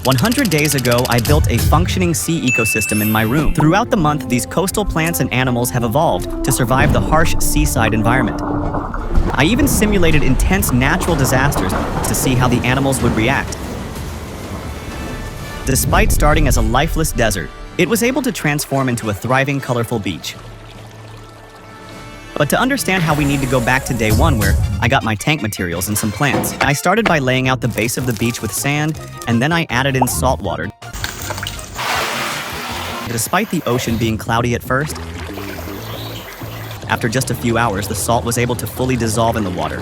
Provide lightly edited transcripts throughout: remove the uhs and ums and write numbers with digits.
100 days ago, I built a functioning sea ecosystem in my room. Throughout the month, these coastal plants and animals have evolved to survive the harsh seaside environment. I even simulated intense natural disasters to see how the animals would react. Despite starting as a lifeless desert, it was able to transform into a thriving, colorful beach. But to understand how, we need to go back to day one, where I got my tank materials and some plants. I started by laying out the base of the beach with sand, and then I added in salt water. Despite the ocean being cloudy at first, after just a few hours, the salt was able to fully dissolve in the water,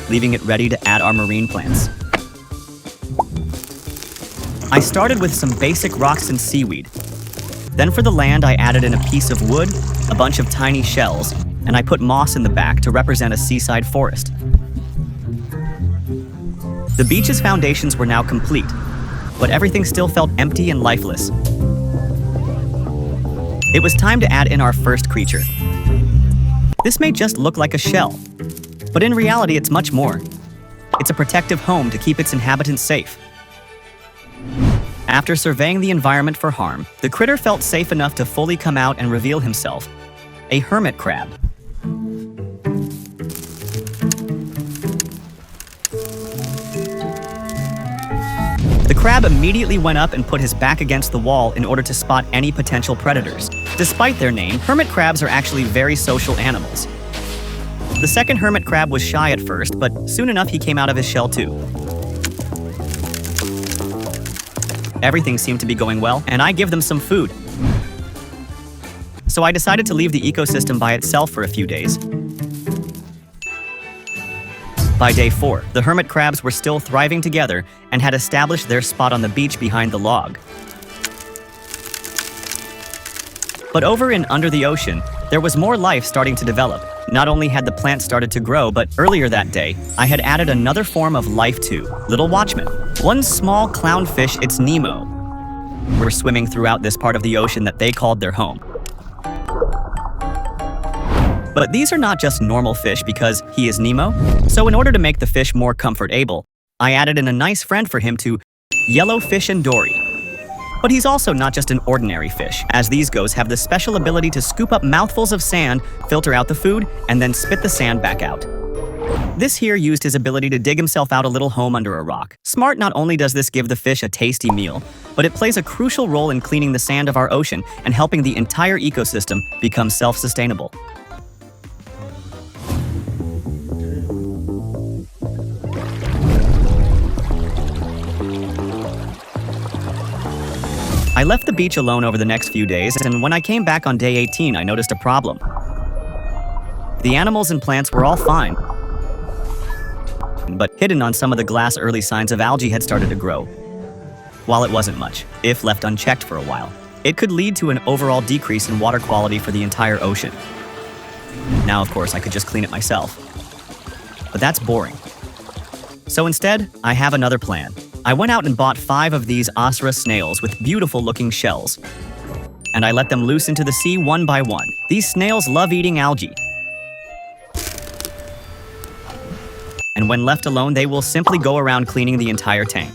leaving it ready to add our marine plants. I started with some basic rocks and seaweed. Then for the land, I added in a piece of wood, a bunch of tiny shells, and I put moss in the back to represent a seaside forest. The beach's foundations were now complete, but everything still felt empty and lifeless. It was time to add in our first creature. This may just look like a shell, but in reality it's much more. It's a protective home to keep its inhabitants safe. After surveying the environment for harm, the critter felt safe enough to fully come out and reveal himself, a hermit crab. The crab immediately went up and put his back against the wall in order to spot any potential predators. Despite their name, hermit crabs are actually very social animals. The second hermit crab was shy at first, but soon enough he came out of his shell too. Everything seemed to be going well, and I give them some food. So I decided to leave the ecosystem by itself for a few days. By day 4, the hermit crabs were still thriving together and had established their spot on the beach behind the log. But over and under the ocean, there was more life starting to develop. Not only had the plants started to grow, but earlier that day, I had added another form of life too, little watchmen. One small clownfish, it's Nemo, were swimming throughout this part of the ocean that they called their home. But these are not just normal fish because he is Nemo. So in order to make the fish more comfortable, I added in a nice friend for him to Yellowfish and Dory. But he's also not just an ordinary fish, as these goes have the special ability to scoop up mouthfuls of sand, filter out the food, and then spit the sand back out. This here used his ability to dig himself out a little home under a rock. Smart, not only does this give the fish a tasty meal, but it plays a crucial role in cleaning the sand of our ocean and helping the entire ecosystem become self-sustainable. I left the beach alone over the next few days, and when I came back on day 18, I noticed a problem. The animals and plants were all fine, but hidden on some of the glass, early signs of algae had started to grow. While it wasn't much, if left unchecked for a while, it could lead to an overall decrease in water quality for the entire ocean. Now, of course, I could just clean it myself, but that's boring. So instead, I have another plan. I went out and bought 5 of these Osra snails with beautiful-looking shells, and I let them loose into the sea one by one. These snails love eating algae, and when left alone, they will simply go around cleaning the entire tank.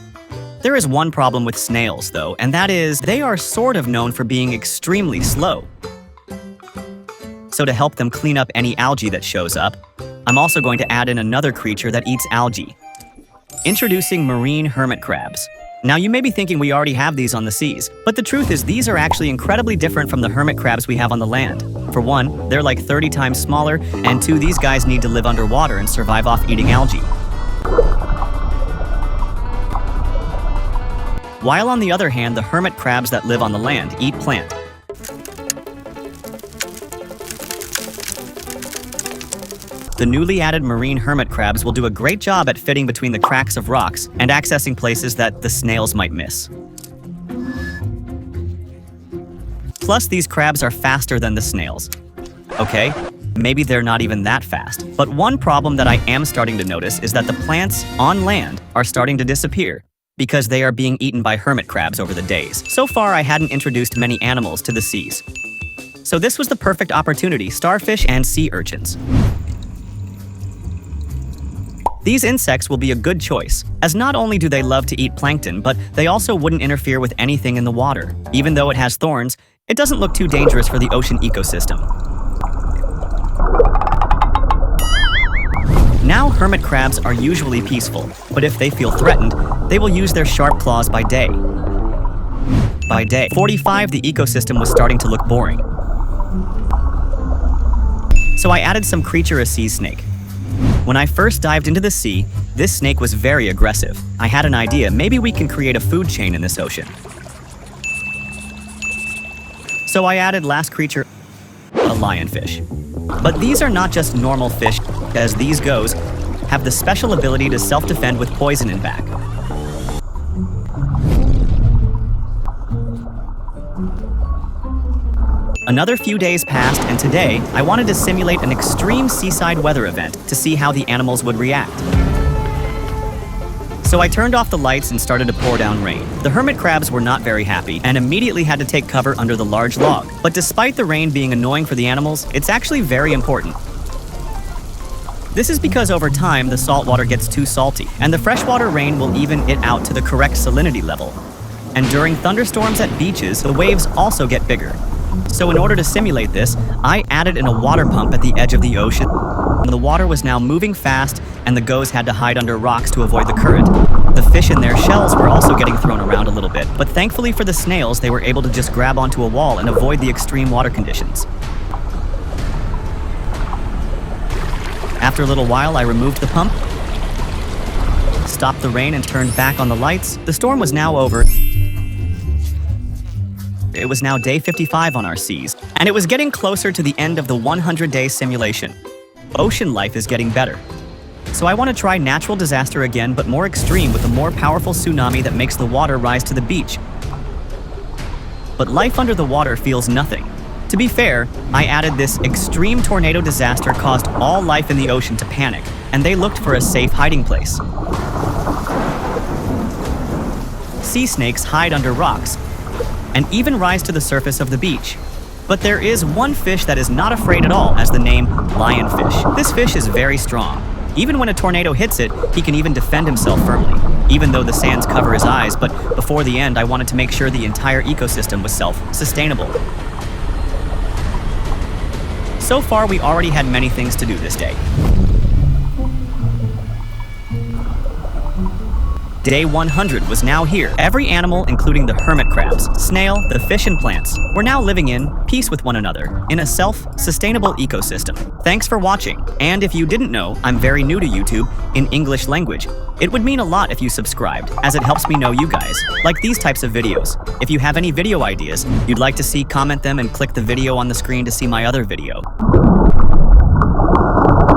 There is one problem with snails, though, and that is they are sort of known for being extremely slow. So to help them clean up any algae that shows up, I'm also going to add in another creature that eats algae. Introducing marine hermit crabs. Now you may be thinking we already have these on the seas, but the truth is these are actually incredibly different from the hermit crabs we have on the land. For one, they're like 30 times smaller, and 2, these guys need to live underwater and survive off eating algae. While on the other hand, the hermit crabs that live on the land eat plant. The newly added marine hermit crabs will do a great job at fitting between the cracks of rocks and accessing places that the snails might miss. Plus, these crabs are faster than the snails. Okay, maybe they're not even that fast, but one problem that I am starting to notice is that the plants on land are starting to disappear because they are being eaten by hermit crabs over the days. So far, I hadn't introduced many animals to the seas. So this was the perfect opportunity: starfish and sea urchins. These insects will be a good choice, as not only do they love to eat plankton, but they also wouldn't interfere with anything in the water. Even though it has thorns, it doesn't look too dangerous for the ocean ecosystem. Now, hermit crabs are usually peaceful, but if they feel threatened, they will use their sharp claws by day. By day 45, the ecosystem was starting to look boring. So I added some creature, a sea snake. When I first dived into the sea, this snake was very aggressive. I had an idea, maybe we can create a food chain in this ocean. So I added last creature, a lionfish. But these are not just normal fish, as these goes have the special ability to self-defend with poison in back. Another few days passed, and today, I wanted to simulate an extreme seaside weather event to see how the animals would react. So I turned off the lights and started to pour down rain. The hermit crabs were not very happy and immediately had to take cover under the large log. But despite the rain being annoying for the animals, it's actually very important. This is because over time, the salt water gets too salty, and the freshwater rain will even it out to the correct salinity level. And during thunderstorms at beaches, the waves also get bigger. So in order to simulate this, I added in a water pump at the edge of the ocean. The water was now moving fast, and the goes had to hide under rocks to avoid the current. The fish in their shells were also getting thrown around a little bit, but thankfully for the snails, they were able to just grab onto a wall and avoid the extreme water conditions. After a little while, I removed the pump, stopped the rain, and turned back on the lights. The storm was now over. It was now day 55 on our seas, and it was getting closer to the end of the 100-day simulation. Ocean life is getting better. So I want to try natural disaster again, but more extreme with a more powerful tsunami that makes the water rise to the beach. But life under the water feels nothing. To be fair, I added this extreme tornado disaster caused all life in the ocean to panic, and they looked for a safe hiding place. Sea snakes hide under rocks, and even rise to the surface of the beach. But there is one fish that is not afraid at all, as the name lionfish. This fish is very strong. Even when a tornado hits it, he can even defend himself firmly, even though the sands cover his eyes. But before the end, I wanted to make sure the entire ecosystem was self-sustainable. So far, we already had many things to do this day. Day 100 was now here. Every animal, including the hermit crabs, snail, the fish and plants, were now living in peace with one another in a self-sustainable ecosystem. Thanks for watching. And if you didn't know, I'm very new to YouTube in English language. It would mean a lot if you subscribed, as it helps me know you guys like these types of videos. If you have any video ideas you'd like to see, comment them and click the video on the screen to see my other video.